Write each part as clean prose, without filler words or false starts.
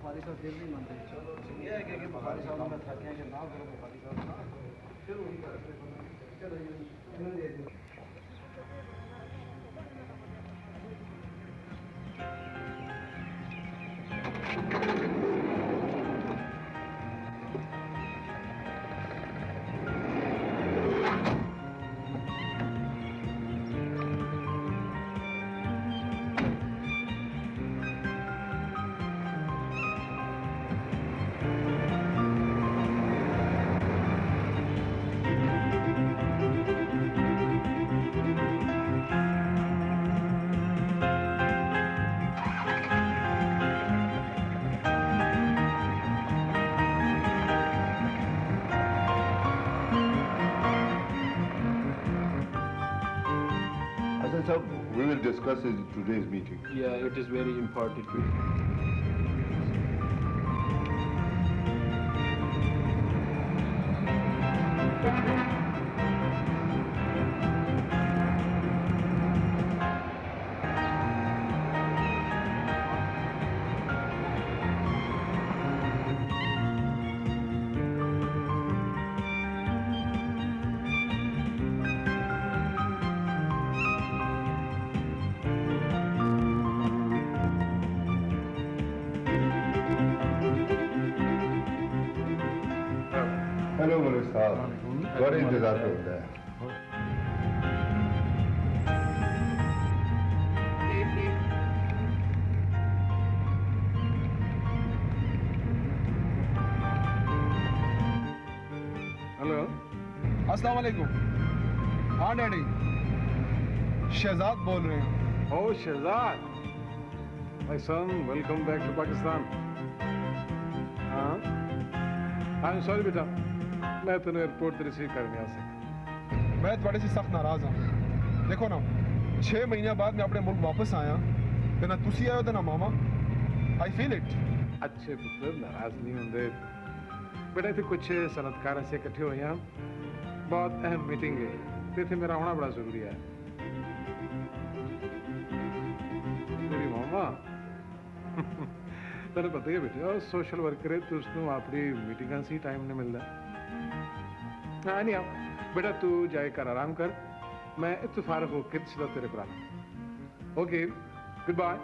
बुखारी साहब फिर नहीं मानते। चलो ये है कि बुखारी साहब में थके हैं कि ना करो बुखारी साहब ना फिर वही करते हैं। चलो ये दे दो। We will discuss in today's meeting. Yeah, it is very important meeting. Hello Malik साहब, बड़े इंतजार पे होता है। हेलो, अस्सलाम वालेकुम। हाँ डैडी, शहजाद बोल रहे हैं। Oh, Shahzad, my son, welcome back to Pakistan. I'm sorry बेटा, मैं तेरे एयरपोर्ट ते रिसीव करने आ सका। मैं थोड़े से सख्त नाराज हूँ। देखो ना, 6 महीने बाद मैं अपने मुल्क वापस आया, ते ना तुसी आए हो ते ना मामा। I feel it. अच्छे पुत्र नाराज नहीं होंगे। बेटा इतने कुछ सनतकार ऐसे इकट्ठे हुए हैं, बहुत अहम मीटिंग है, ते इत्थे मेरा होना बड़ा जरूरी है। मेरी मामा, तेरे पता ही बेटे, सोशल वर्कर है, तो उसको अपनी मीटिंग से ही टाइम नहीं मिलता। हाँ नहीं आओ, बेटा तू जाए कर आराम कर, मैं इत्तेफाक होकर सीधा तेरे पर आना। Okay, good bye.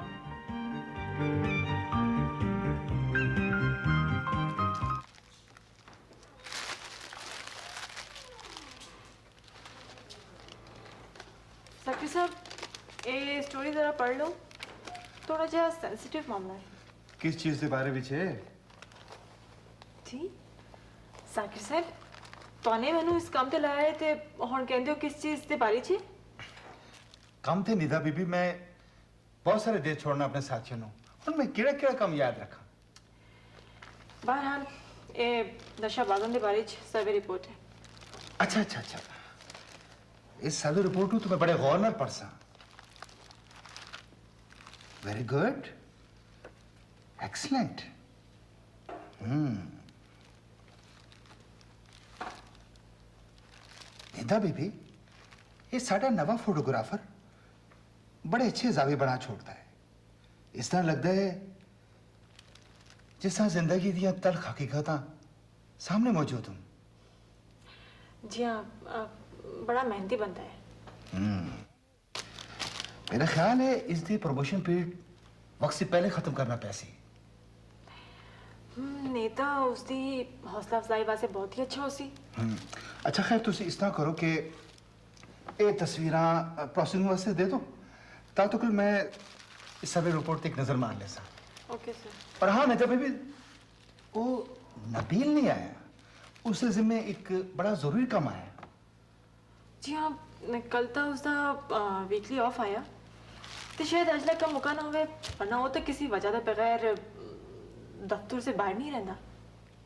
साकिब साहब, ये स्टोरी जरा पढ़ लो, थोड़ा जिहा सेंसिटिव मामला है। किस चीज के बारे में है जी साकिब साहब, तोने मैनू इस काम ते लाया है, ते हुण कहंदे हो किस चीज ते बारे च? काम थे निदा बीबी, मैं बहुत सारे देश छोड़ना अपने साथियों नु, और मैं केड़ा केड़ा काम याद रखा। बहरहाल ये नशा बागन दे बारे च सर्वे रिपोर्ट है। अच्छा अच्छा अच्छा, इस सर्वे रिपोर्ट तो मैं बड़े गौर नाल पढ़सा। Very good, excellent. निदा बीबी, ये साडा नवा फोटोग्राफर बड़े अच्छे जावे बना छोड़ता है। इस तरह लगता है जिस तरह जिंदगी दियां तल्ख हकीकतां सामने मौजूद हूं। जी हाँ, बड़ा मेहनती बनता है। मेरा ख्याल है इसकी प्रमोशन पीरियड वक्त से पहले खत्म करना पैसी। नेता उसकी हौसला अफजाई वास्ते बहुत ही अच्छा होसी। अच्छा खैर, तुम इस तरह करो कि ये तस्वीरां प्रोसेसिंग वास्ते दे दो, ताकि कल मैं इस सर्वे रिपोर्ट एक नजर मार ले सा। Okay sir. पर हाँ नेता भी वो नबील नहीं आया, उससे जिम्मे एक बड़ा जरूरी काम आया। जी हाँ, कल तो उसका वीकली ऑफ आया, तो शायद अजला का मौका ना हुए, वरना वो तो किसी वजह के बगैर दफ्तर से बाहर नहीं रहता।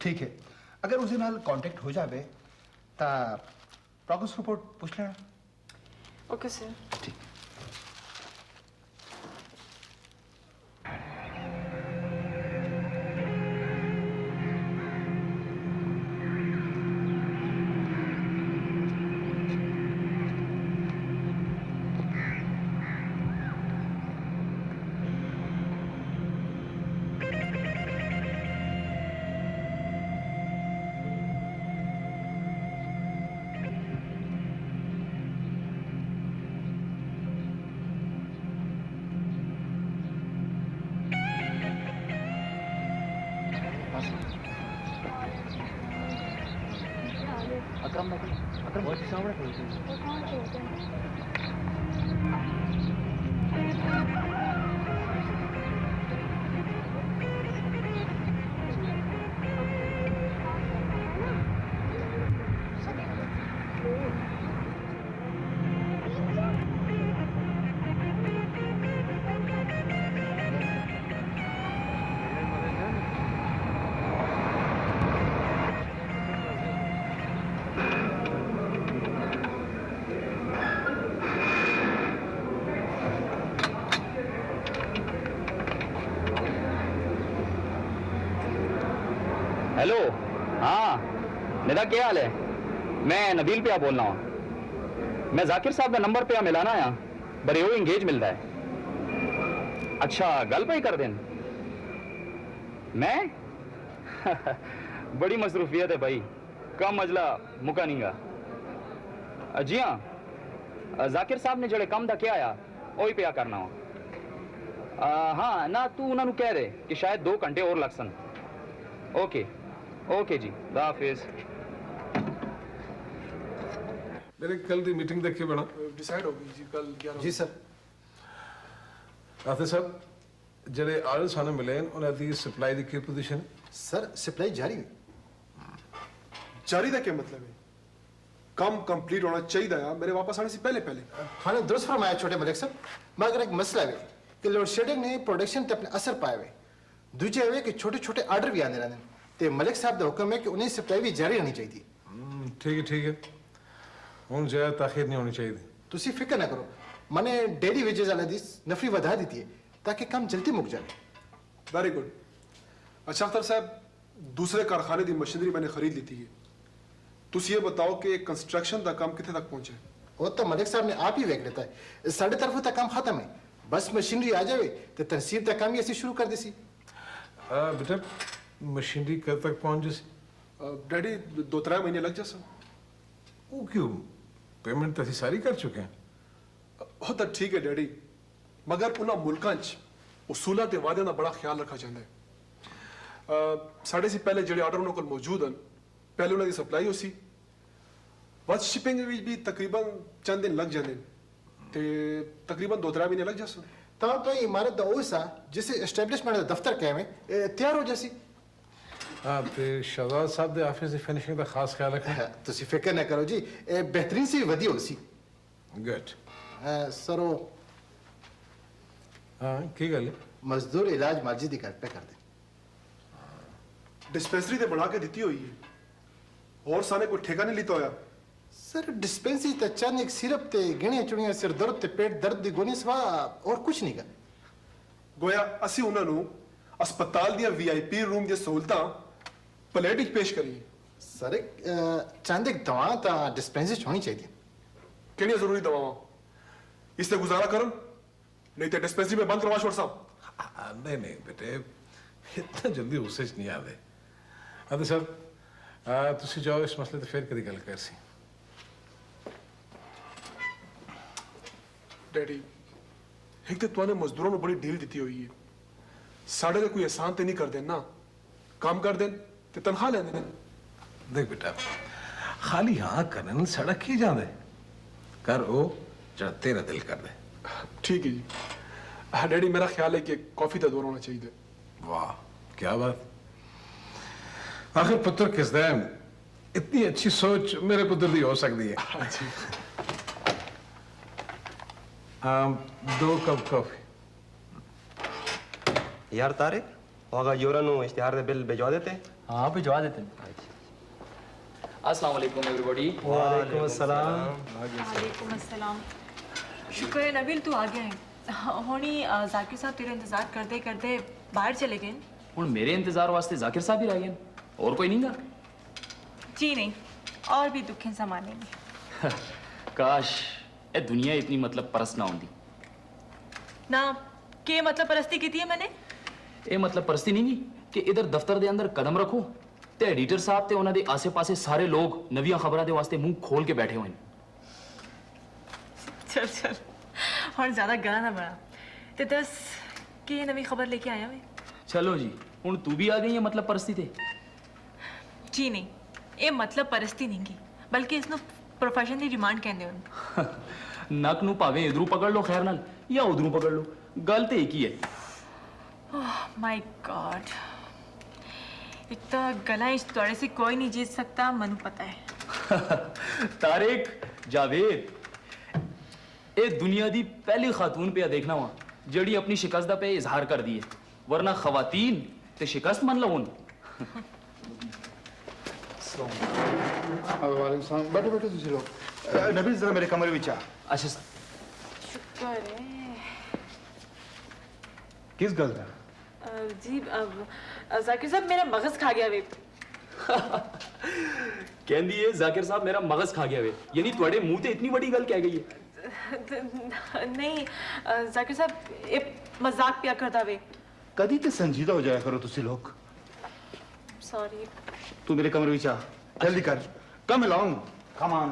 ठीक है, अगर उसे नाल कांटेक्ट हो जावे ता प्रोग्रेस रिपोर्ट पूछ लेना। Okay sir. ठीक। हेलो, हाँ निदा क्या हाल है? मैं नबील पे बोल रहा हूँ। मैं जाकिर साहब का नंबर पे मिलाना है, बड़े वो इंगेज मिलता है। अच्छा गल पे ही कर दें। मैं बड़ी मसरूफियत है भाई, कम मजला मुका नहींगा। जी हाँ, जाकिर साहब ने जड़े कम दा क्या आया वही पे करना हो। हाँ ना तू उन्होंने कह दे कि शायद 2 घंटे और लग सन। ओके ओके जी, हाफिज। मेरे कल की मीटिंग देख के बना डिसाइड होगी जी कल 11 जी सर। आते साहब जड़े आर्डर सानू मिले उन्हें दी सप्लाई दी की पोजीशन? सर सप्लाई जारी है। जारी का क्या मतलब है? काम कंप्लीट होना चाहिए था मेरे वापस आने से पहले पहले। हाँ ने दुरुस्त फरमाया छोटे मलिक साहब, मगर एक मसला है कि लोड शेडिंग ने प्रोडक्शन पे अपने असर पाए हुए। दूजे है कि छोटे छोटे आर्डर भी आने रहने ते मलिक साहब का हुक्म है कि उन्हें सप्लाई भी जारी रहनी चाहिए। ठीक है हूँ ज्यादा ताखीर नहीं होनी चाहिए। तुसी फिक्र ना करो, मैंने डेली वेजेस वाला दी नफरी बढ़ा दी है ताकि काम जल्दी मुक जाए। Very good. अच्छा अख्तर साहब, दूसरे कारखाने की मशीनरी मैंने खरीद ली थी। तुसी ये बताओ कि कंस्ट्रक्शन का काम कितने तक पहुंचे? वो तो मलिक साहब ने आप ही वेख लेता है। साढ़े तरफों तक काम खत्म है, बस मशीनरी आ जाए तो तनसीब तक काम ही ऐसे शुरू कर देसी। बेटा मशीनरी कब तक पहुंच जैसी? डैडी 2-3 महीने लग जाए। वो क्यों, पेमेंट तो सारी कर चुके हैं। हो तो ठीक है डैडी, मगर उन्होंने मुल्कां उसूलां ते वादे का बड़ा ख्याल रखा जाता है। साढ़े से पहले जो आर्डर उन्होंने मौजूद हैं पहले उन्होंने सप्लाई होसी, बस शिपिंग में भी तकरीबन चंद दिन लग जाते ते तकरीबन 2-3 महीने लग जाते। तो इमारत दा ओसा जिसे एस्टेब्लिशमेंट दा दफ्तर कहे में तैयार हो जासी। हाँ तो शहजाद साहब दे ऑफिस की फिनिशिंग का खास ख्याल रखें। तुसी फिक्र ना करो जी, बेहतरीन सी वधी होसी। गुड। सरो हाँ की गल है? मजदूर इलाज माजी दी घर पे कर दे। डिस्पेंसरी ते बना के दी हुई है और साने कोई ठेका नहीं लिता होया। सर डिस्पेंसरी ते चंद एक सिरप ते गिणियां चुनियां सिर दर्द ते पेट दर्द दी गोली सवा और कुछ नहीं कर। गोया असी उन्होंने अस्पताल दिया वीआईपी रूम दी सहूलतां प्लेट विच पेश करी। सर चंद एक दवा ता डिस्पेंसरी होनी चाहिए। केड़ियां जरूरी दवावां इससे गुजारा करन, नहीं तो डिस्पेंसरी में बंद करवा छोड़ साहब। नहीं बेटे इतना जल्दी गुस्से च नहीं आते। हाँ तो सर तुसी जाओ इस मसले तो फिर कभी गल कर सी। डैडी एक तो तुमने मजदूरों को बड़ी डील दी हुई है, साढ़े का कोई एहसान तो नहीं कर देना, काम कर देन ते तनख्वाह ले देन। देख बेटा खाली हाँ करन सड़क ही जा दे कर ओ जरा तेरा दिल कर दे। ठीक है जी। हाँ डैडी मेरा ख्याल है कि कॉफी का दौर होना चाहिए। वाह क्या बात, आखिर पुत्र किस दैन इतनी अच्छी सोच मेरे पुत्र की हो सकती है। हाँ जी। 2 कप कॉफी। यार तारे होगा योरनु इश्तिहार दे बिल भिजवा देते हैं। हाँ भिजवा देते हैं। अस्सलाम वालेकुम एवरीबॉडी। वालेकुम अस्सलाम। वालेकुम अस्सलाम। शुक्र है नबील तू आ गया है। होनी जाकिर साहब तेरा इंतजार करते करते बाहर चले गए। हुण मेरे इंतजार वास्ते जाकिर साहब ही रह गए और कोई नहीं गा? जी नहीं, और भी दुखें संभालेंगे। काश ए दुनिया इतनी मतलब परस्त ना होंदी। ना के मतलब परस्ती की थी है मैंने? ए मतलब परस्ती नहीं गी कि इधर दफ्तर दे अंदर कदम रखो ते एडिटर साहब ते उन्हां दे आसे-पासे सारे लोग नवीं खबरां दे वास्ते मुंह खोल के बैठे हुए हैं। चल चल और ज्यादा गला ना बना ते दस के नवी खबर लेके आया मैं। चलो जी हुण तू भी आ गई है मतलब परस्ती ते। जी नहीं, ये मतलब परस्ती नहीं की ਬਲਕਿ ਇਸ ਨੂੰ ਪ੍ਰੋਫੈਸ਼ਨ ਦੀ ਡਿਮਾਂਡ ਕਹਿੰਦੇ ਹਨ। ਨੱਕ ਨੂੰ ਭਾਵੇਂ ਇਧਰੋਂ ਪਕੜ ਲਓ ਖੈਰ ਨਾਲ ਜਾਂ ਉਧਰੋਂ ਪਕੜ ਲਓ, ਗੱਲ ਤੇ ਇੱਕ ਹੀ ਹੈ। ओह माय गॉड, एक तो गला इस तोड़े से कोई नहीं जीत सकता, मनु पता है। तारिक, जावेद, ये दुनिया दी पहली खातून पे देखना हुआ जड़ी अपनी शिकस्त पे इजहार कर दी है, वरना खवातीन ते शिकस्त मन लो उन। बैठो बैठो तुझे लोग। नबील जरा मेरे कमरे में जा। अच्छा सर। शुक्र है किस गल दा? जी जाकिर साहब मेरा मगज खा गया वे। कहंदी है जाकिर साहब मेरा मगज खा गया वे, यानी तुम्हारे मुंह ते इतनी बड़ी गल कह गई है? नहीं जाकिर साहब ये मजाक पिया करता वे। कदी ते संजीदा हो जाया करो तुसी लोग। सॉरी। तू मेरे कमरे में जा, जल्दी कर। Come along, come on.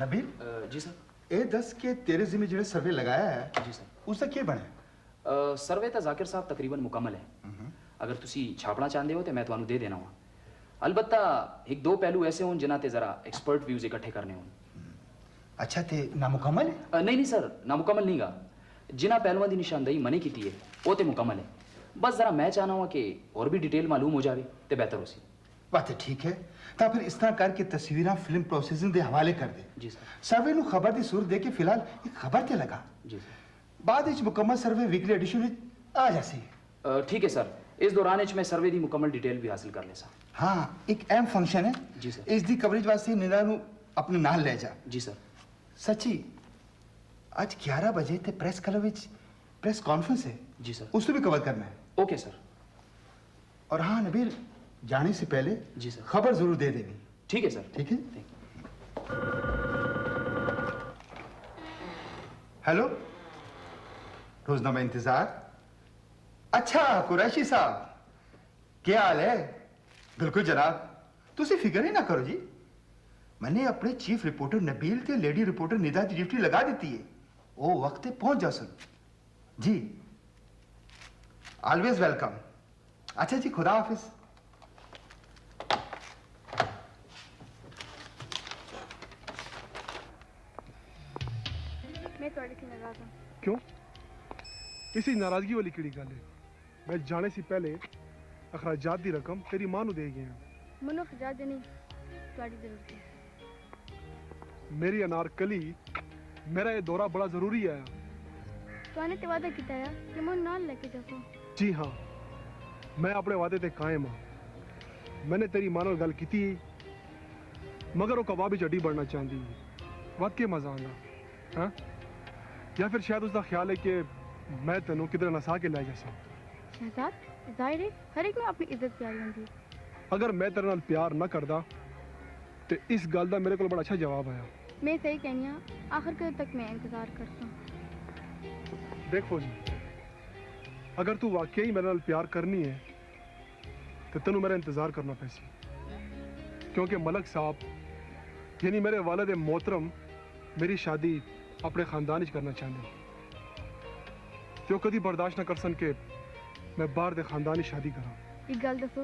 Nabeel ji sir. ए दस के तेरे जिम्मे जो सर्वे लगाया है जी सर, उसका क्या बने? सर्वे तो जाकिर साहब तकरीबन मुकम्मल है। अगर तुसी छापना चाहते हो तो मैं ਤੁਹਾਨੂੰ ਦੇ ਦੇਣਾ ਵਾ। अलबत्ता एक दो पहलू ऐसे हों जिन्हां ते जरा एक्सपर्ट व्यूज इकट्ठे करने हों। अच्छा ते नामुकम्मल है? नहीं नहीं सर, नामुकम्मल नहीं गा। जिन्हां पहलुआं दी निशानदेही मने कीती है वो ते मुकम्मल है, बस जरा मैं चाहना हुआ कि और भी डिटेल मालूम हो जाए तो बेहतर हो सी। बात है ठीक है, तो फिर इस तरह करके तस्वीरां फिल्म प्रोसेसिंग दे हवाले कर दे। जी सर। सर्वे नु खबर दी सूरत दे के फिलहाल एक खबर ते लगा। जी सर। बाद विच मुकम्मल सर्वे वीकली एडिशन विच आ जासी। ठीक है सर, इस दौरान मैं सर्वे दी मुकम्मल डिटेल भी हासिल कर ले सा। हाँ, एक अहम फंक्शन है। जी सर। इस दी कवरेज वास्ते निदा नु अपने नाल ले जा। जी सर। सच्ची आज 11 बजे ते प्रेस क्लब विच प्रेस कॉन्फ्रेंस है। जी सर। उसको भी कवर करना है। Okay sir. और हाँ नबील, जाने से पहले जी सर खबर जरूर दे देनी। ठीक है सर। ठीक है। हेलो, रोजनामा इंतजार। अच्छा कुरैशी साहब, क्या हाल है? बिल्कुल जनाब, तुसी फिक्र ही ना करो जी। मैंने अपने चीफ रिपोर्टर नबील ते लेडी रिपोर्टर निदा की ड्यूटी लगा दी है। वो वक्त पे पहुंच जा सुन जी। Always welcome. अच्छा जी, खुदा हाफिज। मैं थोड़ी सी नाराज हूं। क्यों? इसी नाराजगी वाली किड़ी गल है? मैं जाने से पहले अखराजात दी रकम तेरी मां नु दे गया। मनो खजात देनी थोड़ी जरूरत है। मेरी अनारकली, मेरा ये दौरा बड़ा जरूरी है। तो आने ते वादा किया है कि मैं नाल लेके जाऊं। जी हाँ, मैं अपने वादे ते कायम हाँ। मैंने तेरी मां नाल गल की, मगर वो कबाब च अड्डी बढ़ना चाहती है। वाकई मजा आंदा हाँ? या फिर शायद उसका ख्याल है कि मैं तेनों किधर नसा के लै जा। शहजाद, जाहिर है हर एक में अपनी इज्जत प्यारी होंदी। अगर मैं तेरे नाल प्यार ना करदा तो इस गल दा मेरे को बड़ा अच्छा जवाब आया। मैं सही कहनी हाँ, आखिर कद तक मैं इंतजार करता हूँ। देख फौजी, अगर तू वाकई मेरे नाल प्यार करनी है तो तेनू मेरा इंतजार करना पैसी, क्योंकि मलक साहब यानी मेरे वालिद मोहतरम मेरी शादी अपने खानदान च करना चाहते, तो कभी बर्दाश्त ना कर सन के मैं बाहर दे खानदानी शादी करा। एक गल दसो,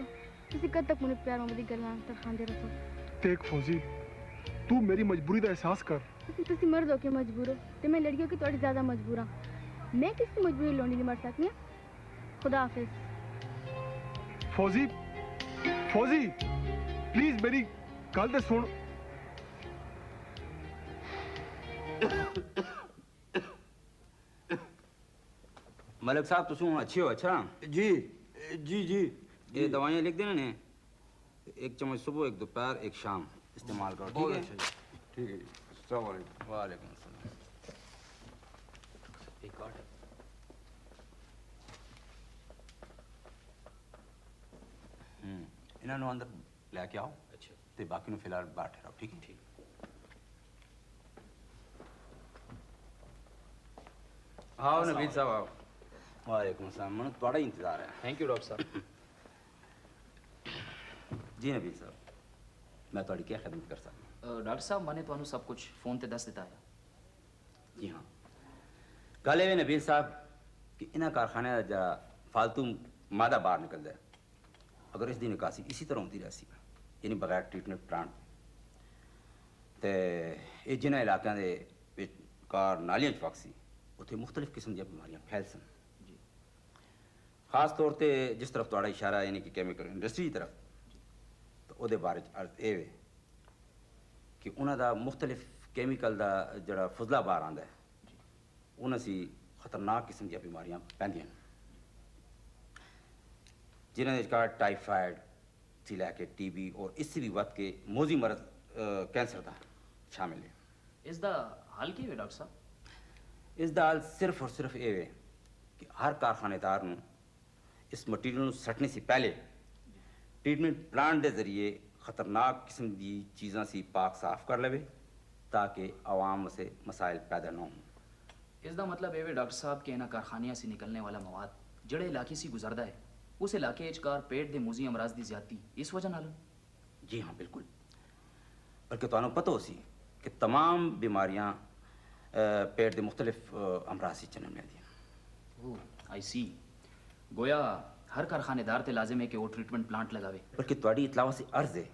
तुसी कद तक मुझे प्यार मोहब्बत दी गल्लां तरखांदे रहो। देख फौजी, तू मेरी मजबूरी का एहसास कर। तुसी मर्द हो के मजबूर हो ते मैं लड़कियों की थोड़ी ज्यादा मजबूर हाँ। मैं किसी मजबूरी लोनी नहीं मर सकती। खुदा हाफिज। फौजी, फौजी प्लीज मेरी गल ते सुन। मलिक साहब तुम अच्छे हो? अच्छा जी जी जी। ये दवाइयाँ लिख देना ने, एक चम्मच सुबह, एक दोपहर, एक शाम इस्तेमाल करो। ठीक है? ठीक है जी। अस्सलाम वालेकुम। वालेकुम अस्सलाम। एक कार्ड है। इन्होंने अंदर लेके आओ। अच्छा। ते बाकी नु फिलहाल बाहर ठहराओ। ठीक है? ठीक। आओ नबील साहब आओ। वालेकुम अस्सलाम। मैं थोड़ा इंतजार है। थैंक यू डॉक्टर साहब। जी नबील साहब, मैं थोड़ी क्या खिदमत कर सकता हूँ? डॉक्टर साहब मैंने ਤੁਹਾਨੂੰ सब कुछ फोन ते दस दिता है। जी हाँ, गल ये नबील साहब कि इन्हें कारखाने का जरा फालतू मादा बाहर निकलता है। अगर इसकी निकासी इसी तरह होती रही यानी बगैर ट्रीटमेंट प्लांट तो ये जिन्हें इलाकों के कार नालियां च फक सी उत्थे मुख्तलिफ किस्म दी बीमारियां फैल सन जी। खास तौर पे जिस तरफ तुहाड़ा इशारा यानी कि केमिकल इंडस्ट्री की तरफ तो उहदे बारे च अर्ज ये वे कि उन्हां दा मुख्तलिफ केमिकल दा जिहड़ा फुजला बाहर आंदा है उन्हां सी खतरनाक किस्म दी बीमारियां पैंदियां जिन्हें टाइफाइड से लैके टीबी और इससे भी वध के मोजी मरद कैंसर का शामिल है। इसका हल की है डॉक्टर साहब? इसका हल सिर्फ और सिर्फ ये है कि हर कारखानेदार नूं इस मटीरियल सटने से पहले ट्रीटमेंट प्लांट के जरिए खतरनाक किस्म की चीज़ां सी पाक साफ कर लेवे ताकि आवाम से मसाइल पैदा ना हों। इसका मतलब ये डॉक्टर साहब के इन्हां कारखानियां से निकलने वाला मवाद जड़े इलाके से गुजरता है उस इलाके कार पेट के मूजी अमराज की ज्यादती इस वजह नाल? जी हाँ बिल्कुल, बल्कि तुहानू पता हो सी कि तमाम बीमारियां पेट के मुख्तलिफ अमराज से जन्म लेंदियां। ओह आई सी, गोया हर कारखानेदार ते लाजिम है कि वो ट्रीटमेंट प्लांट लगावे। बल्कि तुहाड़ी इतलावा से अर्ज है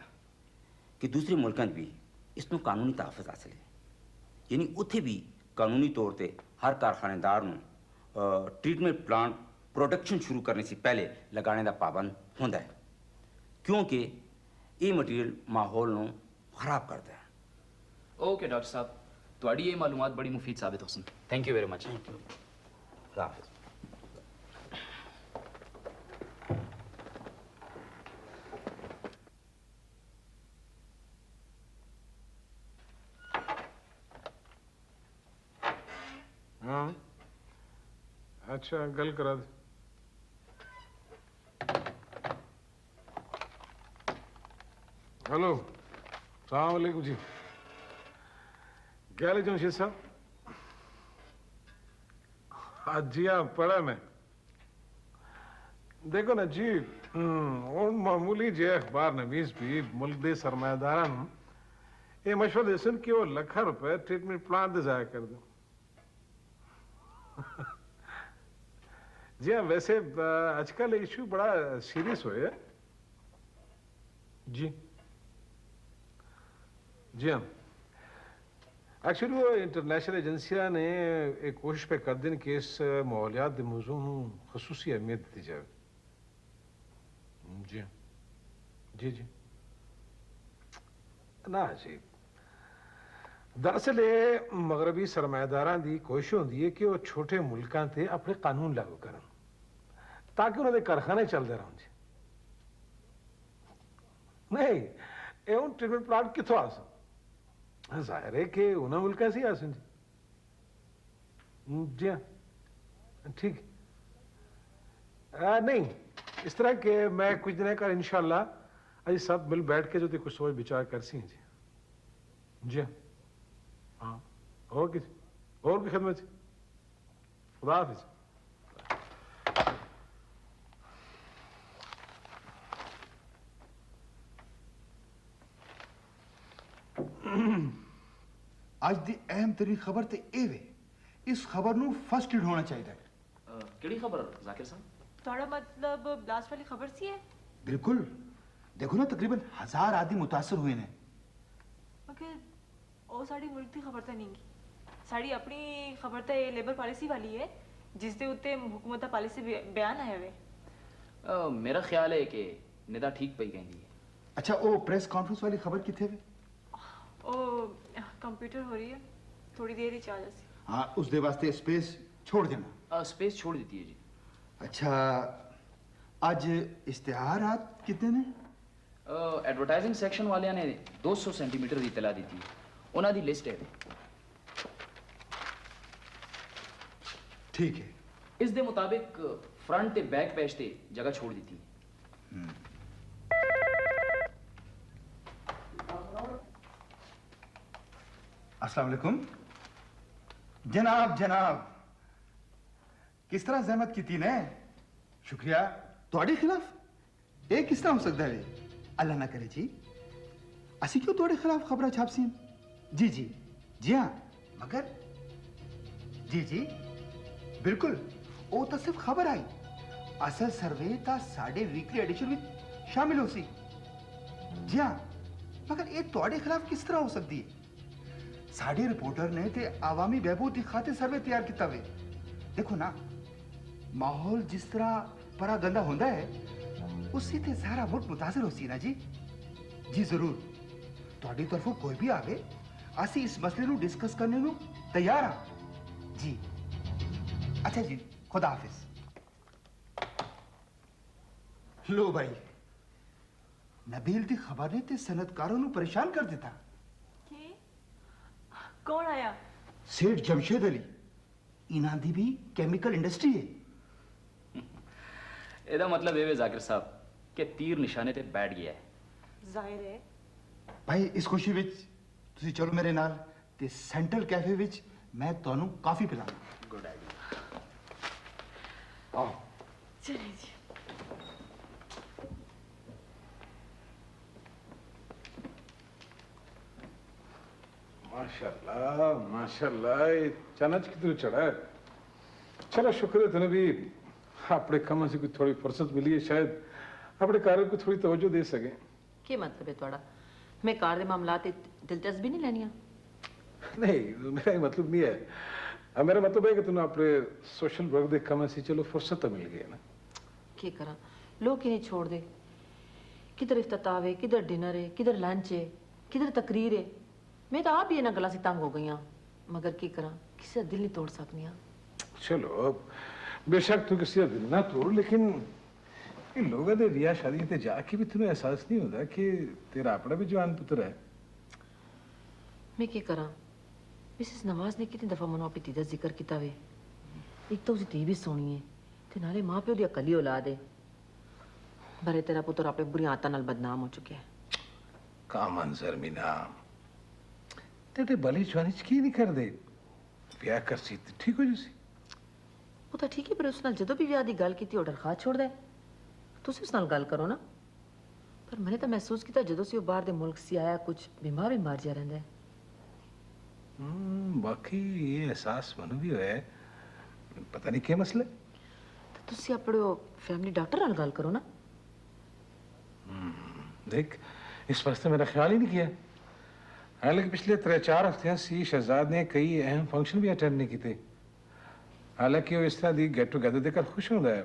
कि दूसरे मुल्कों भी इसनों कानूनी तहफ़्फ़ुज़ हासिल है यानी उत्थे भी कानूनी तौर पर हर कारखानेदार नूं ट्रीटमेंट प्लांट प्रोडक्शन शुरू करने से पहले लगाने का पाबंद होता है क्योंकि ये मटीरियल माहौल नूं खराब करता है। ओके डॉक्टर साहब, तुहाड़ी ये मालूमात बड़ी मुफीद साबित हो सन। Thank you very much. Thank you. हाफिज़। हाँ अच्छा गल करा दे। हेलो सलाम वालेकुम जी, क्या ले जमशेद साहब? आज जी हाँ पढ़ा मैं। देखो ना जी और मामूली जे अखबार नवीस भी मुल्क दे सरमायादारां नूं ये मशवरा दे सन कि वो लखा रुपए ट्रीटमेंट प्लांट दे जाया कर दो। जी हाँ वैसे आजकल इशू बड़ा सीरियस होया जी। जी हाँ एक्चुअली वो इंटरनेशनल एजेंसियां ने एक कोशिश पे कर दिन कि इस माहौलियात के मौजू खसूसी अहमियत दी जाए। जी जी जी ना जी दरअसल ये मगरबी सरमायादारां दी कोशिश होंदी है कि वो छोटे मुल्कां ते अपने कानून लागू करन ताकि उन्होंने कारखाने चलते रहन जी। नहीं ये हूँ ट्रीटमेंट प्लांट कितों आ सन? जाहिर है कि उन्हें मुल्क से ही आ सन जी। हाँ ठीक नहीं इस तरह के मैं कुछ दिन का इंशाल्लाह अज सब मिल बैठ के जो थे कुछ सोच विचार कर सी जी। जी हाँ और की खिदमत जी। खुदा हाफिज। आज दी अहम तरीन खबर ते ए वे इस खबर नू फर्स्ट रीड होना चाहिए। केड़ी खबर जाकिर साहब? थोड़ा मतलब ब्लास्ट वाली खबर सी है? बिल्कुल, देखो ना तकरीबन 1000 आदमी मुतासर हुए ने। मगर ओ साड़ी मुल्क दी खबर तो नहीं की, साड़ी अपनी खबर तो ये लेबर पॉलिसी वाली है जिस दे उत्ते हुकूमत पॉलिसी बयान आया वे। मेरा ख्याल है कि निदा ठीक पई कहंदी है। अच्छा वो प्रेस कॉन्फ्रेंस वाली खबर किथे वे? ओ कंप्यूटर हो रही है, थोड़ी देर ही चार्ज सी। हाँ उस दे वास्ते स्पेस छोड़ देना। स्पेस छोड़ देती है जी। अच्छा आज इश्तिहारात कितने ने? एडवर्टाइजिंग सेक्शन वाले ने 200 सेंटीमीटर की इतला दी थी, उन्होंने दी लिस्ट है। ठीक है इस दे मुताबिक फ्रंट ते बैक पेज ते जगह छोड़ दी थी। अस्सलाम वालेकुम जनाब। जनाब किस तरह जहमत की थी ने? शुक्रिया। ਤੁਹਾਡੇ खिलाफ ਇਹ किस तरह हो सकता है? अल्लाह ना करे जी असी क्यों ਤੁਹਾਡੇ खिलाफ खबर छापसी? जी जी जी हाँ मगर जी जी बिल्कुल वो तो सिर्फ खबर आई असल सर्वे ता साढ़े वीकली एडिशन में शामिल हो सी। जी हाँ, मगर ये तोड़े खिलाफ किस तरह हो सकती है? साढ़े रिपोर्टर ने ते आवामी बहबूद की खातिर सर्वे तैयार किया हुए। देखो ना, माहौल जिस तरह बड़ा गंदा होता है उससे ते सारा मुल्क मुतासर हो सी ना जी। जी जरूर, तोड़ी तरफों कोई भी आवे असी इस मसले को डिस्कस करने को तैयार हाँ जी। अच्छा जी, खुदा हाफिज। लो भाई, नबील दी खबर ने ते सनतकारों को परेशान कर दिता। कौन आया? सेठ जमशेद अली। इन्हां दी भी केमिकल इंडस्ट्री है। ਇਹਦਾ मतलब ਇਹ ਵੇ ਜ਼ਾਕਿਰ ਸਾਹਿਬ ਕਿ ਤੀਰ ਨਿਸ਼ਾਨੇ ਤੇ ਬੈਠ ਗਿਆ ਹੈ। ਜ਼ਾਹਿਰ ਹੈ। भाई इस खुशी विच तुसी चलो मेरे नाल ते सेंट्रल कैफे विच मैं ਤੁਹਾਨੂੰ ਕਾਫੀ ਪਿਲਾਵਾਂ। Good idea. आओ चलिए जी। माशाल्लाह माशाल्लाह, ये चनच की तरह चढ़ा है। चलो शुक्र है तूने भी अपने कम से कोई थोड़ी फुर्सत मिली है, शायद अपने कार्य को थोड़ी तवज्जो दे सके। ਕੀ ਮਤਲਬ ਹੈ ਤੁਹਾਡਾ? मैं कार ਦੇ ਮਾਮਲਾ ਤੇ ਦਿਲਚਸਪੀ नहीं ਲੈਣੀ ਆ। नहीं, मेरा ये मतलब नहीं है। अब मेरा मतलब है कि तूने अपने सोशल वर्क दे कम से चलो फुर्सत तो मिल गई है ना। ਕੀ ਕਰਾਂ, ਲੋਕ ਹੀ नहीं छोड़ते। किधर इफ्तिताह है, किधर डिनर है, किधर लंच है, किधर तकरीर है। मैं तो आप ही इन्हां गल्लां से तंग हो गई हाँ, मगर की करा, किसी का दिल नहीं तोड़ सकती हाँ। चलो अब बेशक तू किसी का दिल ना तोड़, लेकिन इन लोगों ने रिया शादी ते जाके भी तुम्हें एहसास नहीं होता कि तेरा अपना भी जवान पुत्र है। मैं क्या करा, मिसेस नवाज ने कितनी दफा मनो अपनी धी दा जिक्र किया वे। एक तो उसकी धी भी सोहनी है ते नाले मां प्यो दी अकली औलाद है। बरे तेरा पुत्र अपने बुरी आदतां नाल बदनाम हो चुका है। का मंजर मीना तेरे बली जवानी च की नहीं कर दे, ब्याह कर सी ते ठीक हो जैसी। वो तो ठीक है, पर उस नाल जदों भी ब्याह दी गल कीती ऑर्डर खा छोड़ दे। तुसी उस नाल गल करो ना। पर मैंने तो महसूस किया जदों से वो बाहर दे मुल्क से आया कुछ बीमार जिहा रहिंदा है। बाकी ये एहसास मनु भी है, पता नहीं क्या मसला है। तो तुसी अपने फैमिली डॉक्टर नाल गल करो ना। देख, इस पर तो मेरा ख्याल ही नहीं किया। हालांकि पिछले 3-4 हफ्ते से शहजाद ने कई अहम फंक्शन भी अटेंड नहीं किए। हालांकि वो इस तरह दी गेट टुगेदर देखकर खुश होता है।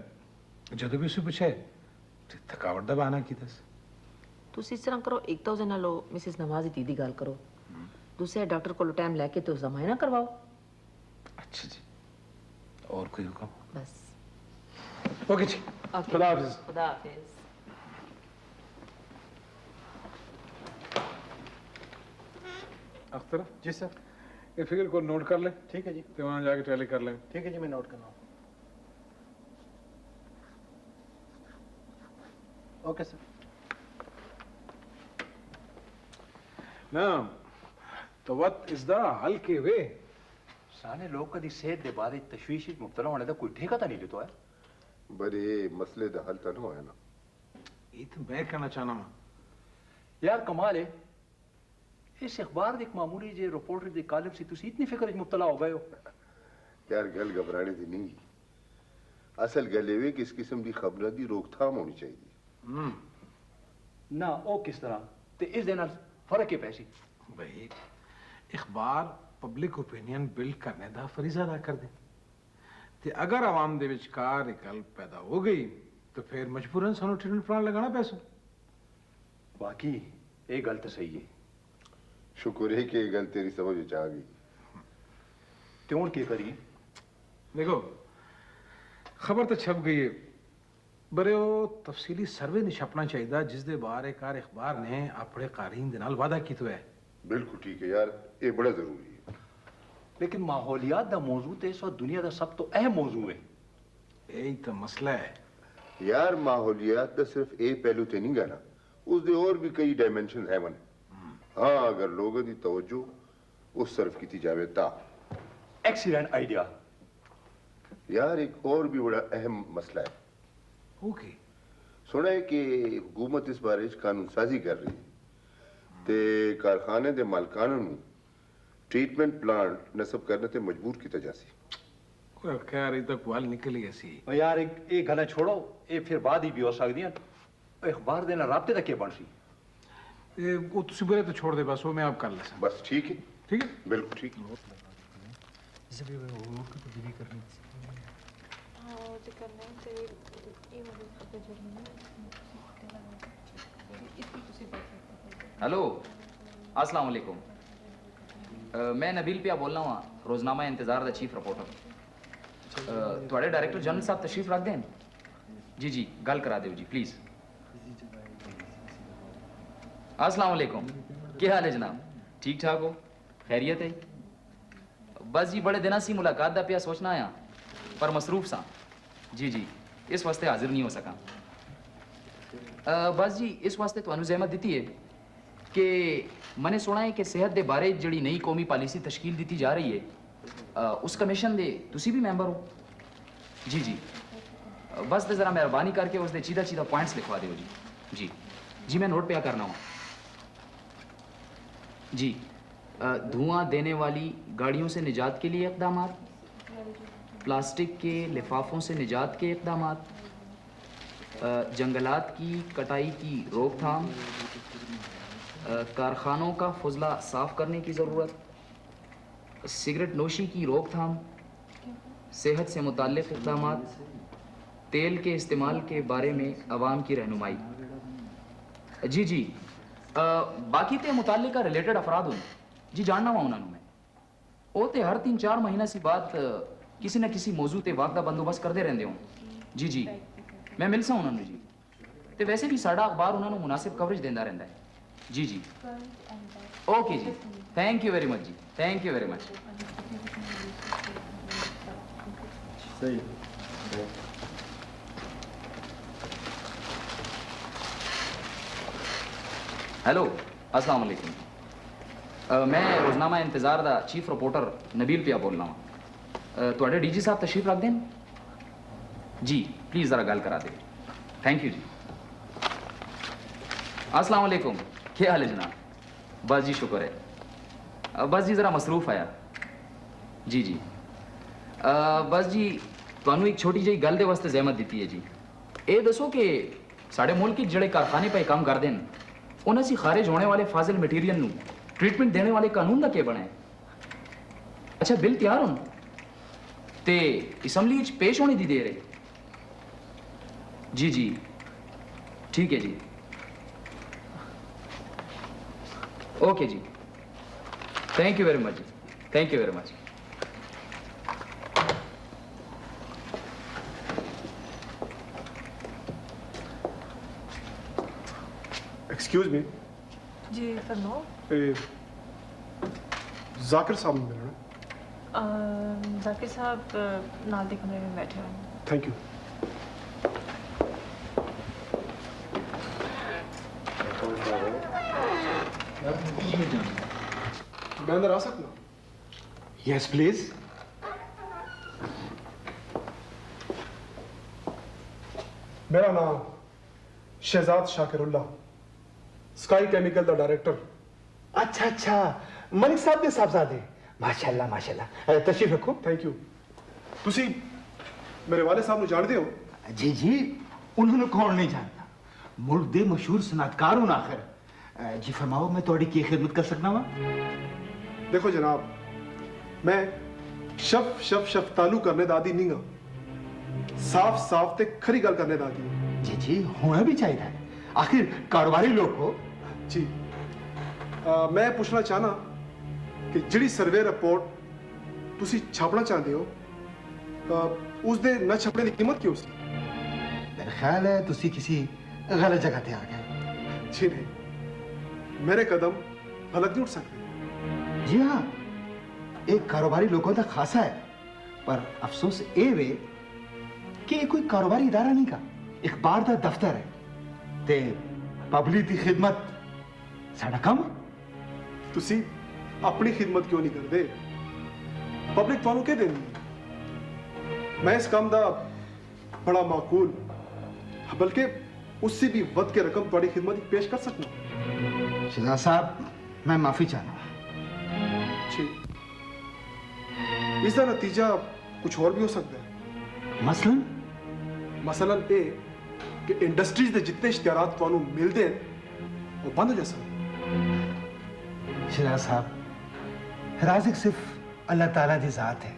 जदों भी उसे पूछे तो थकावट दा बहाना की दस। तुसी इस तरह करो, एक तो उस नाल मिसेस नवाज दी दी गल करो, दूसरे डॉक्टर को टाइम लेके तो उसका मुआयना करवाओ। अच्छा जी, और कोई हुक्म? बस ओके जी, खुदा हाफिज। खुदा हाफिज। अख्तर जी सर। ये फिगर को नोट कर ले। ठीक है जी। तो वहां जाके टैली कर लेंगे। ठीक है जी, मैं नोट कर रहा हूँ। Okay sir. Now, तो what is the हल के वे? सारे लोग कदी सेहत दे बारे तशवीश विच मुब्तला होने दा कोई ठेका तो नहीं लेतो है। बड़े मसले दा हल तो है ना। ये तो मैं कहना चाहना हूँ। यार कमाल है, इस अखबार दी एक मामूली जे रिपोर्टर दी कॉलम से तुसी इतनी फिक्र विच मुब्तला हो गए हो। यार गल घबराने दी नहीं, असल गल ये कि इस किस्म की खबरों की रोकथाम होनी चाहिए। ना ओ किस तरह ते इस दे नाल फर्क है पैसी। भाई अखबार पब्लिक ओपिनियन बिल्ड करने दा फरीजा अदा कर दे ते अगर आवाम दे विचकार एक गल पैदा हो गई तो फिर मजबूरन सानू ट्रीटमेंट प्लान लगाना पैसो। बाकी ये गल तो सही है। शुक्र है कि ये गल तेरी समझ विच आ गई। त्यों के करी? देखो, खबर तो छप गई है, बरे वो तफसीली सर्वे नहीं छपना चाहिए जिस दे बारे कार अखबार ने अपने कारीन दे नाल वादा की तो है। बिल्कुल ठीक है यार, ये बड़ा जरूरी है। लेकिन माहौलियात दा मौजू ते इस वक्त दुनिया दा सब तो अहम मौजू है। यही तो मसला है यार, माहौलियात का सिर्फ एक पहलू तो नहीं गाना, उसके और भी कई डायमेंशन है मन। हाँ, अगर लोगों की तवज्जो उस तरफ की जावे ता। Excellent idea. यार एक और भी बड़ा अहम मसला है। ओके। सुना है कि हुकूमत इस बारे कानून साजी कर रही है ते कारखाने दे मालकान नूं ट्रीटमेंट प्लांट नस्ब करने ते मजबूर किया जासी। खैर ये तो गल निकली ऐसी ओ यार एक गल्लां छोड़ो, ये फिर बाद ही भी हो सकदियां। अखबार देना राब्ते दा केह् बनसी? वो तुसी बोले तो छोड़ दे, बस वो मैं आप कर लेसा। बस ठीक है, ठीक है, बिल्कुल ठीक है। हेलो, अस्सलाम वालेकुम। मैं नबील पिया बोल रहा हूँ, रोजनामा इंतजार दा चीफ रिपोर्टर। थोड़े डायरेक्टर जनरल साहब तशरीफ रख दें? जी जी, गल करा दो जी प्लीज। अस्सलाम वालेकुम, क्या हाल है जनाब? ठीक ठाक हो? खैरियत है? बस जी बड़े दिना सी मुलाकात दा पिया सोचना आया, पर मसरूफ सा। जी जी, इस वास्ते हाजिर नहीं हो सका। बस जी इस वास्ते तो जहमत दी है कि मैंने सुना है कि सेहत के बारे जी नई कौमी पॉलिसी तश्कील दी जा रही है, उस कमीशन दे तुसी भी मैंबर हो? जी जी, बस तो ज़रा मेहरबानी करके उसके चीदा चीदा पॉइंट्स लिखवा दो जी। जी जी, मैं नोट पे करना हूँ जी। धुआं देने वाली गाड़ियों से निजात के लिए इक़दाम, प्लास्टिक के लिफाफों से निजात के इक़दाम, जंगलात की कटाई की रोकथाम, कारखानों का फजला साफ करने की ज़रूरत, सिगरेट नोशी की रोकथाम, सेहत से मुताल्लिक़ इक़दाम, तेल के इस्तेमाल के बारे में अवाम की रहनुमाई। जी जी, बाकी ते मुताल्लिक़ रिलेटेड अफराद हूँ जी, जानना हुआ उन्होंने मैं वो ते हर 3-4 महीना सी बात किसी न किसी मौजू ते वाक़ दा बंदोबस्त करते रहते हो। जी जी, मैं मिल सा उन्होंने जी, ते वैसे भी साड़ा अखबार उन्होंने मुनासिब कवरेज देता रहता है। जी जी, ओके जी, थैंक यू वेरी मच जी, थैंक यू वेरी मच। सही। हेलो, अस्सलाम वालेकुम। मैं रोजनामा इंतजार दा चीफ रिपोर्टर नबील पिया बोल रहा हूँ। थोड़े डीजी साहब तशरीफ रख दें? जी प्लीज़ ज़रा गल करा दे। थैंक यू जी। अस्सलाम वालेकुम, क्या हाल है जनाब? बस जी शुक्र है, बस जी ज़रा मसरूफ़ आया। जी जी, बस जी तुहानू एक छोटी जी गल दे वास्ते जहमत दी है जी। ये दसो कि साढ़े मुल्क जड़े कारखाने पे काम करते हैं उन्हें से खारिज होने वाले फाजिल मटीरियल नू ट्रीटमेंट देने वाले कानून का क्या बना है? अच्छा बिल तैयार हो ते असम्बली पेश होने दी देर है? जी जी ठीक है जी, ओके जी, थैंक यू वेरी मच जी, thank you very much. Excuse me जी फरमाओ। जाकिर साहब ने मिलना। जाकिर साहब नाल दे कमरे में बैठे हुए हैं। Thank you. मैं अंदर आ सकता हूँ? Yes please. मेरा नाम शहजाद शाकिरुल्लाह, स्काई केमिकल का डायरेक्टर। अच्छा अच्छा, मलिक साहब के साहबजादे। माशाल्लाह माशाल्लाह, तशरीफ रखो। Thank you. तुसी मेरे वाले साहब ने जानते हो? जी जी, उन्होंने कौन नहीं जानता, मुल्क दे मशहूर सनातकार हूं आखिर। जी फरमाओ, मैं थोड़ी की खिदमत कर सकना वा? देखो जनाब, मैं शफ शफ शफ तालू करने दादी नहीं गा, साफ साफ ते खरी गल करने दादी। जी जी, होना भी चाहिए, आखिर कारोबारी लोग हो। जी मैं पूछना चाहना कि जिहड़ी सर्वे रिपोर्ट तुसी छापना चाहते हो उस दे न छपने की कीमत क्यों सी? मेरा ख्याल है तुसी किसी गलत जगह पे आ गए। जी नहीं, मेरे कदम भलक नहीं उठ सकते। जी हाँ, एक कारोबारी लोगों का खासा है, पर अफसोस ये वे कि ये कोई कारोबारी इदारा नहीं का, अखबार का दफ्तर है ते पब्लिक की खिदमत साडा काम। तुसी अपनी खिदमत क्यों नहीं करते? पब्लिक तुहानू क्या देनी? मैं इस काम का बड़ा माकूल बल्कि उससे भी वध के रकम तुम्हारी खिदमत पेश कर सकता। शहजाद साहब, मैं माफी चाहता हूँ। जी, इसका नतीजा कुछ और भी हो सकता है। मसलन ये कि इंडस्ट्रीज के जितने इश्तिहारात तुहानू मिलते हैं वो बंद हो जाए। शहजाद साहब, राज़िक सिर्फ अल्लाह ताला दी ज़ात है।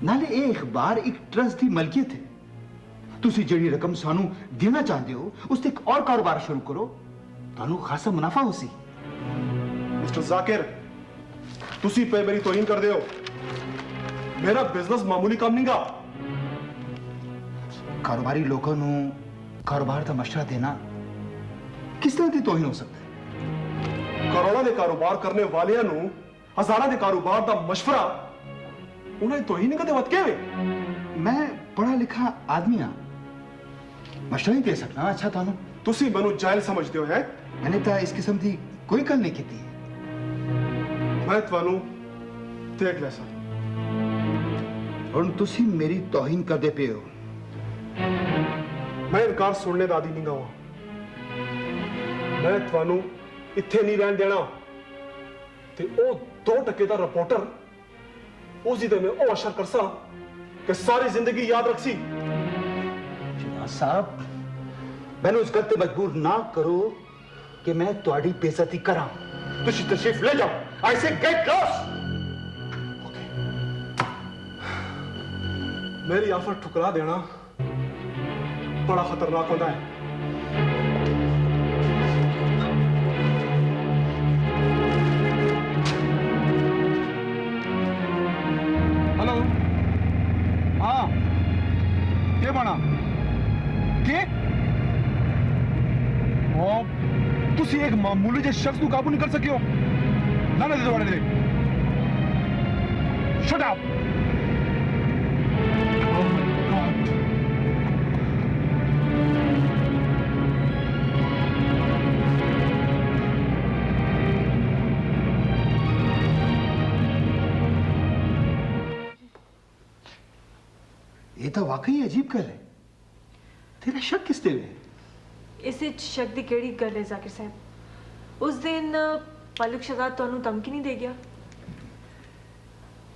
नाले ये अखबार एक ट्रस्ट की मलकियत है। तुसी जड़ी रकम सानू देना चाहते हो उससे एक और कारोबार शुरू करो, तानू खासा मुनाफा हो सी। मिस्टर जाकिर, तुसी पे मेरी तौहीन कर दे हो। मेरा बिजनेस मामूली काम नहीं गा। कारोबारी लोगों नू कारोबार का मशवरा देना किस तरह की तौहीन हो सकता है? करोड़ों के कारोबार करने वालियां नू हजारों के कारोबार का मशवरा उन्हें तौहीन कदे वत के वे। मैं पढ़ा लिखा आदमी हाँ, मशवरा ही दे सकना। अच्छा तानू तुसी मैनू जाहिल समझते हो है? मैंने तो इस किस्म की कोई गल नहीं की। मैं तुहानू देख लिया सर। हुण तुसी मेरी तौहीन करदे पे हो। मैं इनकार सुनने का आदी नहीं गा। मैं तुहानू इत्थे नहीं रहन देना। ते ओ 2% का रिपोर्टर उसी दिन में ओ अशर करसा कि सारी जिंदगी याद रखसी। साहब, मैंने उस गल ते मजबूर ना करो कि मैं तुम्हारी बेइज्जती करा। तुसी तशरीफ ले जाओ। I say get lost। मेरी ऑफर ठुकरा देना बड़ा खतरनाक होता है। हेलो, हाँ के बना के तुसी एक मामूली जे शख्स को काबू नहीं कर सकियो। ना दे दोबारा दे। Shut up. ये तो वाकई अजीब गल है। तेरा शक किस ते वे? इसे शक दी केड़ी गल है जाकिर साहब? उस दिन मलिक शहजाद तुहानू धमकी नहीं दे गया?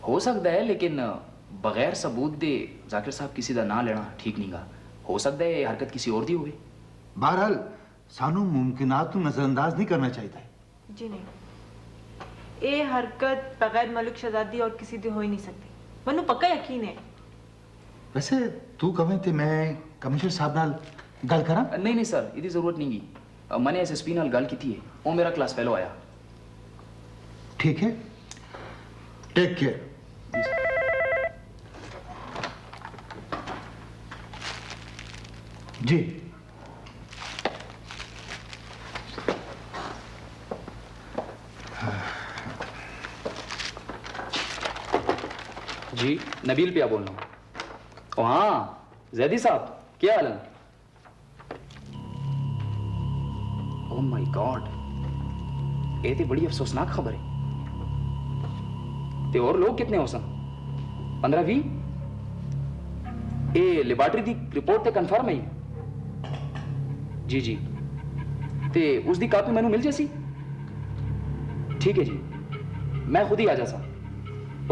हो सकता है, लेकिन बगैर सबूत दे जाकिर साहब किसी का ना लेना ठीक नहीं गा। हो सकता है ये हरकत किसी और दी हुए। बहरहाल सानू मुमकिनात को नजरअंदाज नहीं करना चाहिए। जी नहीं, ये हरकत बगैर मलिक शहजादी और किसी दी हो ही नहीं सकती। मैनू पक्का यकीन है। वैसे तू कमें ते मैं कमिश्नर साहब नाल गल करा? नहीं नहीं सर, इसकी जरूरत नहीं की। मैंने एसएसपी नाल गल की है। वो मेरा क्लास फेलो आया। ठीक है, टेक केयर। जी जी नबील पिया बोल रहा हूँ। ओ हाँ जैदी साहब, क्या हाल है? ओह माय गॉड, ये तो बड़ी अफसोसनाक खबर है। ते और लोग कितने हो सन? 15-20? ये लेबॉर्टरी दी रिपोर्ट ते कंफर्म है? जी जी, ते उस दी कापी मैनू मिल जैसी? ठीक है जी, मैं खुद ही आ जासा।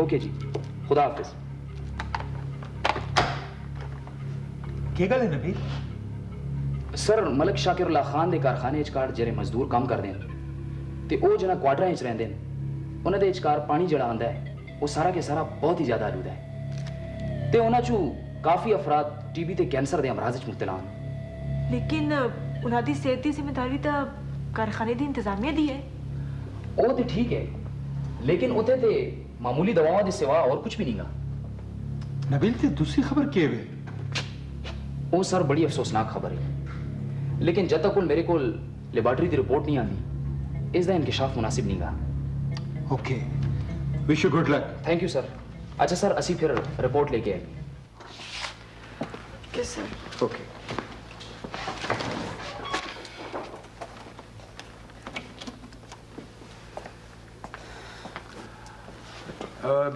ओके जी, खुदा हाफिज। क्या गल है नबील? सर मलिक शाकिरुल्लाह खान दे कारखाने इचकार जेरे मजदूर काम करते हैं ते ओ जना क्वार्टरां इच रहंदे ने, उन्हां दे इचकार पानी जड़ा आंदा है वो सारा के सारा बहुत ही ज्यादा आलूदा है ते उन्हां चों काफी अफराद टीबी ते कैंसर दे अमराज च मुब्तला हैं। लेकिन उन्हां दी सेहत दी जिम्मेदारी तो कारखाने दी इंतजामिया दी है। ओ ते ठीक है, लेकिन उते ते मामूली दवाओं दे सिवा और कुछ भी नहीं गा। नबील ते दूसरी खबर के वे? ओ सर बड़ी अफसोसनाक खबर है, लेकिन जब तक मेरे को लेबॉर्टरी की रिपोर्ट नहीं आती इसका इंकशाफ मुनासिब नहीं गा। Okay, wish you good luck. Thank you sir. अच्छा सर, असी फिर रिपोर्ट लेके आएंगे। किस सर? ओके।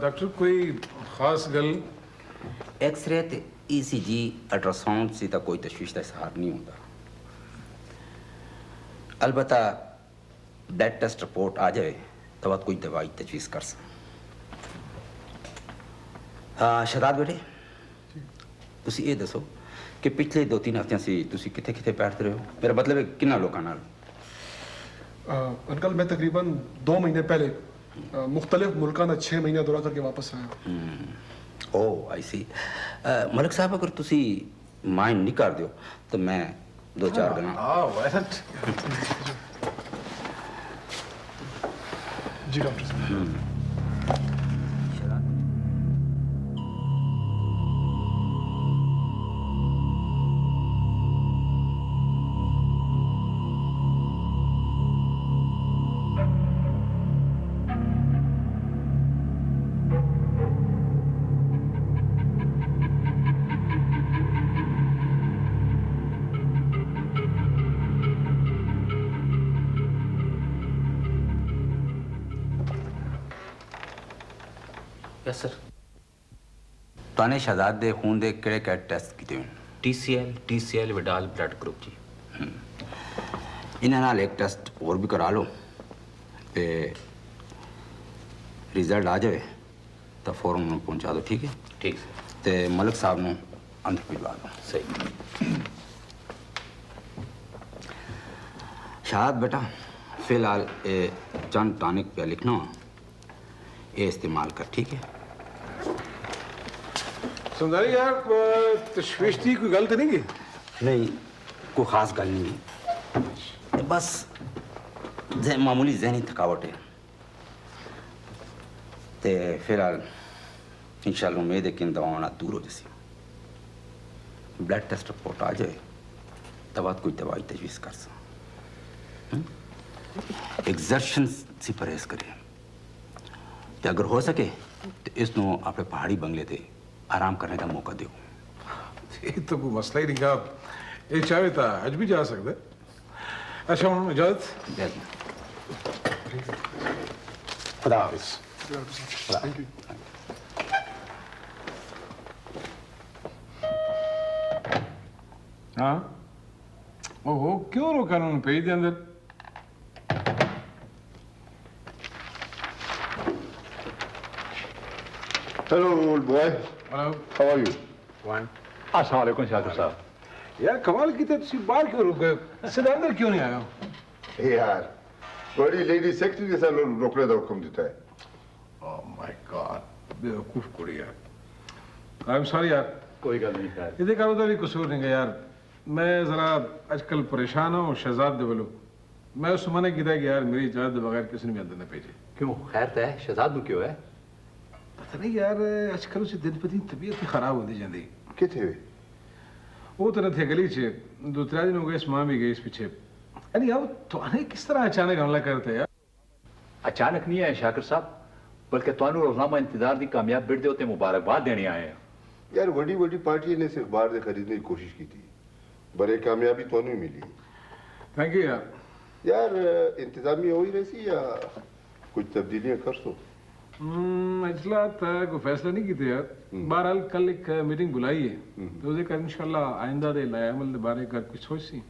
डॉक्टर कोई खास गल? एक्सरे ते ईसीजी अल्ट्रासाउंड से तो कोई तशवीश का इजहार नहीं होता। अलबत्ता ब्लड टेस्ट रिपोर्ट आ जाए तो बाद कोई दवाई तजवीज़ कर सकते। शहजाद बेटे ਤੁਸੀਂ ਇਹ ਦੱਸੋ ਕਿ ਪਿਛਲੇ 2-3 ਹਫ਼ਤਿਆਂ ਸੀ ਤੁਸੀਂ ਕਿੱਥੇ ਕਿੱਥੇ ਬੈਠਦੇ ਰਹੇ ਹੋ ਮੇਰਾ ਮਤਲਬ ਹੈ ਕਿੰਨਾ ਲੋਕਾਂ ਨਾਲ अंकल मैं तकरीबन 2 महीने पहले मुख्तलिफ मुल्कों में 6 महीने दौरा करके वापस आया ओह आई सी मलिक साहब अगर ਤੁਸੀਂ माइंड नहीं कर दियो तो मैं 2-4 दिन जी डॉक्टर साहब यस सर ताने शहजाद दे खून दे केड़े केड़े टेस्ट कीते हुए TCL विडाल ब्लड ग्रुप जी इन्हां नाल एक टेस्ट और भी करा लो ते रिजल्ट आ जाए तो फौरन उन्हें पहुंचा दो ठीक है ठीक ते मलिक साहब ने अंदर भिजवा दो सही शहजाद बेटा फिलहाल ये चंद टॉनिक पे लिखना ये इस्तेमाल कर ठीक है समझारी यार तशवीश थी कोई गलत नहीं की नहीं कोई खास गल नहीं बस मामूली जहनी थकावट है ते फिलहाल इंशाल्लाह उम्मीद है कि इन दवाओं ना दूर हो जैसी ब्लड टेस्ट रिपोर्ट आ जाए तब बात कोई दवाई तजवीज़ कर सो एग्जर्शन से परहेज करें ते अगर हो सके तो इसनों अपने पहाड़ी बंगले ते आराम करने का मौका दो ये तो कोई मसला ही नहीं का ये चाहे तो आज भी जा सकते अच्छा हम इजाजत खुदा हाफिज थैंक यू हाँ ओहो क्यों रोका उन्होंने पेज दे अंदर Hello, old boy. Hello. How are you? Fine. अस्सलाम वालेकुम शाकिर साहब यार कमाल की तो तुम बाहर क्यों रुक गए सीधा अंदर क्यों नहीं आया हो यार बड़ी लेडी सेक्रेटरी के साथ रोकने का हुक्म देता है ओह माय गॉड बेवकूफ कुड़ी यार आई एम सॉरी यार कोई गल नहीं खैर ये देखा तो भी कसूर नहीं है यार मैं जरा आजकल परेशान हूँ शहजाद दे बोलो मैं उस मने की था कि यार मेरी इजाजत बगैर किसी ने भी अंदर न भेजे क्यों खैर तय शहजाद क्यों है पता नहीं यार आजकल उसे दिन ब दिन तबीयत ही खराब होती जाती किथे हुए वो तो थे गली चे 2-3 दिन हो गए इस माँ भी गई इस पीछे यानी अब तो किस तरह अचानक हमला करते यार अचानक नहीं है शाकिर साहब बल्कि तुहानू रोजनामा इंतजार की कामयाब बिड़ दे ते मुबारकबाद देने आए हैं यार बड़ी बड़ी पार्टी ने सिर्फ बाहर से खरीदने की कोशिश की थी बड़े कामयाबी तो नहीं मिली थैंक यू यार यार इंतजामिया हो ही रहती या कुछ तब्दीलियां कर सो अजला तक कोई फैसला नहीं किया यार बहरहाल कल एक मीटिंग बुलाई है तो उसे कर इंशाल्लाह आइंदा दे लाया अमल दे बारे कर कुछ सोच सी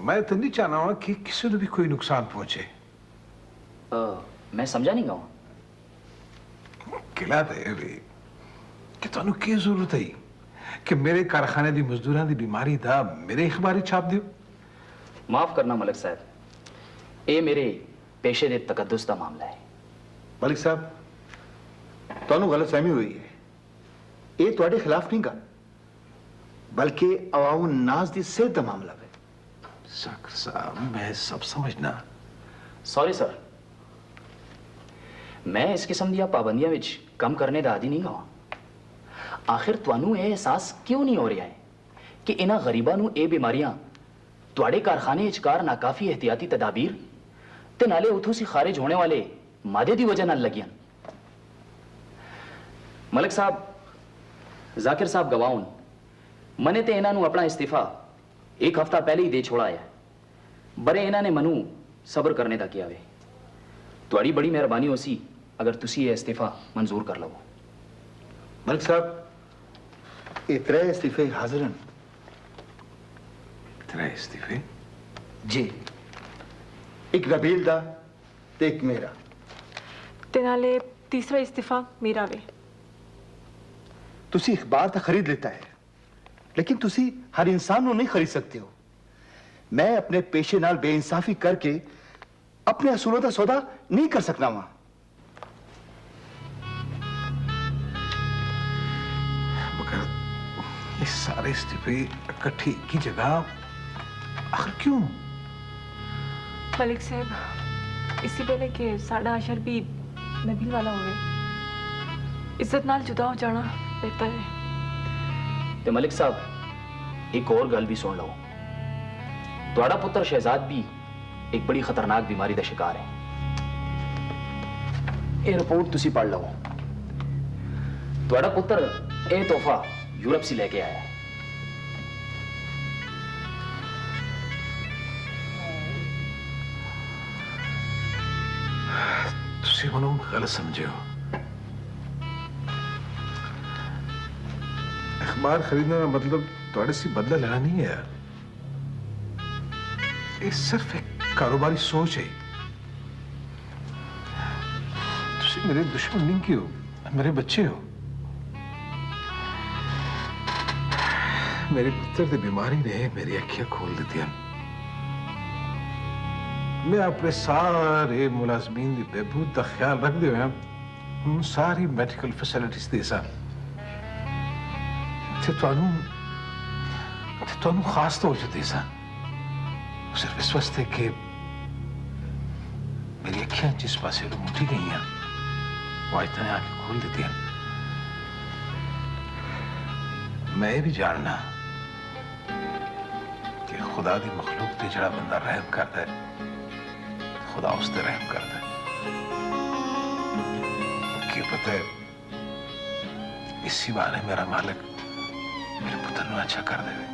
मैं तो नहीं चाहना हूं कि किसी को भी कोई नुकसान पहुंचे मैं समझा नहीं गाँव किला दे वे कि तुहानू की जरूरत है कि मेरे कारखाने दी मजदूरां दी बीमारी दा मेरे अखबारी छाप दियो माफ करना मलिक साहब ये मेरे पेशे दे तकद्दुस दा मामला है मलिक साहब तुहानू गलतफहमी हुई है ये तुहाडे खिलाफ नहीं गा बल्कि अवाम नाज दी सेहत दा मामला है साकर साहब मैं सब समझना सॉरी सर मैं इस किस्म दी पाबंदियां विच कम करने दा आदी नहीं गा आखिर तुहानू ये एहसास क्यों नहीं हो रहा है कि इन्हां गरीबां नू ये बीमारियां ਤੁਹਾਡੇ ਕਾਰਖਾਨੇ 'ਚ ਕਾਰ ਨਾਕਾਫੀ ਇhtiyati ਤਦਾਬੀਰ ਤੇ ਨਾਲੇ ਉਥੋਂ ਸੀ ਖਾਰਿਜ ਹੋਣੇ ਵਾਲੇ ਮਾਦੇ ਦੀ ਵਜ੍ਹਾ ਨਾਲ ਲੱਗੀਆਂ। ਮਲਕ ਸਾਹਿਬ, ਜ਼ਾਕਿਰ ਸਾਹਿਬ ਗਵਾਉਣ ਮਨੇ ਤੇ ਇਹਨਾਂ ਨੂੰ ਆਪਣਾ ਇਸਤੀਫਾ ਇੱਕ ਹਫਤਾ ਪਹਿਲੇ ਹੀ ਦੇ ਛੋੜਾਇਆ, ਬਰੇ ਇਹਨਾਂ ਨੇ ਮਨੂੰ ਸਬਰ ਕਰਨੇ ਦਾ ਕਿਹਾ ਵੇ। ਤੁਹਾਡੀ ਬੜੀ ਮਿਹਰਬਾਨੀ ਹੋਸੀ ਅਗਰ ਤੁਸੀਂ ਇਹ ਇਸਤੀਫਾ ਮਨਜ਼ੂਰ ਕਰ ਲਵੋ। मलिक साहब, ये त्रै इस्तीफे हाजिर हैं। त्रै इस्तीफे? जी, एक रबील दा ते एक मेरा। ते नाले तीसरा इस्तीफा मेरा वे। तुसी अखबार तो खरीद लेता है, लेकिन तुसी हर इंसान को नहीं खरीद सकते हो। मैं अपने पेशे नाल बेइंसाफी करके अपने असूलों का सौदा नहीं कर सकता वहां। ये सारे इस्तीफे इकट्ठी की जगह आखिर क्यों? मलिक साहब, इससे पहले कि साड़ा अशर भी नबील वाला होवे, इज्जत नाल जुदा हो जाना बेहतर है। ते मलिक साहब, एक और गल भी सुन लो। ਤੁਹਾਡਾ ਪੁੱਤਰ शहजाद भी एक बड़ी खतरनाक बीमारी का शिकार है। ये रिपोर्ट तुसी पढ़ लो। ਤੁਹਾਡਾ ਪੁੱਤਰ ਇਹ ਤੋਹਫਾ यूरोप से लेके आया है। तुसी मनो गलत समझे हो। अखबार खरीदने का मतलब थोड़े सी बदला लेना नहीं है। ये सिर्फ एक कारोबारी सोच है। तुसी मेरे दुश्मन नहीं क्यों, मेरे बच्चे हो। मेरे पुत्र की बीमारी ने मेरी अखियां खोल दी। मैं अपने सारे मुलाजमीन की बेहबूद का ख्याल रखते हुए सारी मेडिकल फैसिलिटीज दे सा खास तौर से दे सा, सिर्फ इस वास्ते कि मेरी अखियां जिस पास मुठी गई हैं वो आज तने आके खोल देती हैं। मैं ये भी जानना कि खुदा दी मखलूक ते जड़ा बंदा रहम करता है, खुदा उस ते रहम करता है। कि पता है इसी बारे मेरा मालिक मेरे पुत्र ने अच्छा कर देवे।